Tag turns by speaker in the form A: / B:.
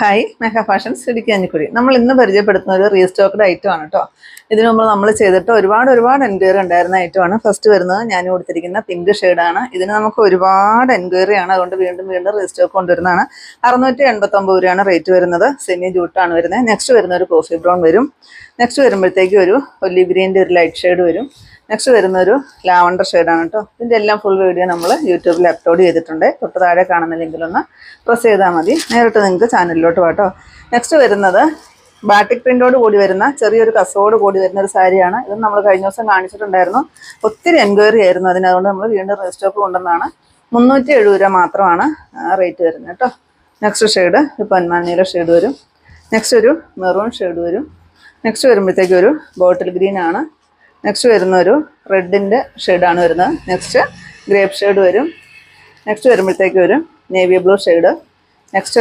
A: Hi mega fashions Idukki Anjikuzhi. നമ്മൾ ഇന്ന് പരിചയപ്പെടുത്തുന്ന ഒരു റീസ്റ്റോക്ക്ഡ് ഐറ്റം ആണ് കേട്ടോ. ഇതിനു മുമ്പ് നമ്മൾ ചെയ്തിട്ട് ഒരുപാട് എൻക്വയറി ഉണ്ടായിരുന്ന ഐറ്റമാണ്. ഫസ്റ്റ് വരുന്നത് ഞാൻ കൊടുത്തിരിക്കുന്ന പിങ്ക് ഷെയ്ഡാണ്. ഇതിന് നമുക്ക് ഒരുപാട് എൻക്വയറി ആണ്, അതുകൊണ്ട് വീണ്ടും റീസ്റ്റോക്ക് കൊണ്ടുവരുന്നതാണ്. 689 രൂപയാണ് റേറ്റ് വരുന്നത്. സെമി ജൂട്ടാണ് വരുന്നത്. നെക്സ്റ്റ് വരുന്ന ഒരു കോഫി ബ്രൗൺ വരും. നെക്സ്റ്റ് വരുമ്പോഴത്തേക്ക് ഒരു ഒലിവ് ഗ്രീൻ്റെ ഒരു ലൈറ്റ് ഷെയ്ഡ് വരും. നെക്സ്റ്റ് വരുന്ന ഒരു ലാവണ്ടർ ഷെയ്ഡാണ് കേട്ടോ. ഇതിൻ്റെ എല്ലാം ഫുൾ വീഡിയോ നമ്മൾ യൂട്യൂബിൽ അപ്ലോഡ് ചെയ്തിട്ടുണ്ട്. തൊട്ട് താഴെ കാണുന്ന ലിങ്കിലൊന്ന് പ്രസ് ചെയ്താൽ മതി, നേരിട്ട് നിങ്ങൾക്ക് ചാനലിലോട്ട് കേട്ടോ. നെക്സ്റ്റ് വരുന്നത് ബാട്ടിക് പ്രിൻ്റോട് കൂടി വരുന്ന ചെറിയൊരു കസവോട് കൂടി വരുന്ന ഒരു സാരിയാണ്. ഇത് നമ്മൾ കഴിഞ്ഞ ദിവസം കാണിച്ചിട്ടുണ്ടായിരുന്നു. ഒത്തിരി എൻക്വയറി ആയിരുന്നു അതിന്, അതുകൊണ്ട് നമ്മൾ വീണ്ടും റീസ്റ്റോക്ക് കൊണ്ടുവന്നാണ്. 370 രൂപ മാത്രമാണ് റേറ്റ് വരുന്നത് കേട്ടോ. നെക്സ്റ്റ് ഷെയ്ഡ് ഒരു പൊന്മാനീല ഷെയ്ഡ് വരും. നെക്സ്റ്റ് ഒരു മെറൂൺ ഷെയ്ഡ് വരും. നെക്സ്റ്റ് വരുമ്പോഴത്തേക്ക് ഒരു ബോട്ടിൽ ഗ്രീൻ ആണ്. നെക്സ്റ്റ് വരുന്ന ഒരു റെഡിൻ്റെ ഷെയ്ഡാണ് വരുന്നത്. നെക്സ്റ്റ് ഗ്രേപ്പ് ഷെയ്ഡ് വരും. നെക്സ്റ്റ് വരുമ്പോഴത്തേക്ക് ഒരു നേവി ബ്ലൂ ഷെയ്ഡ്. നെക്സ്റ്റ്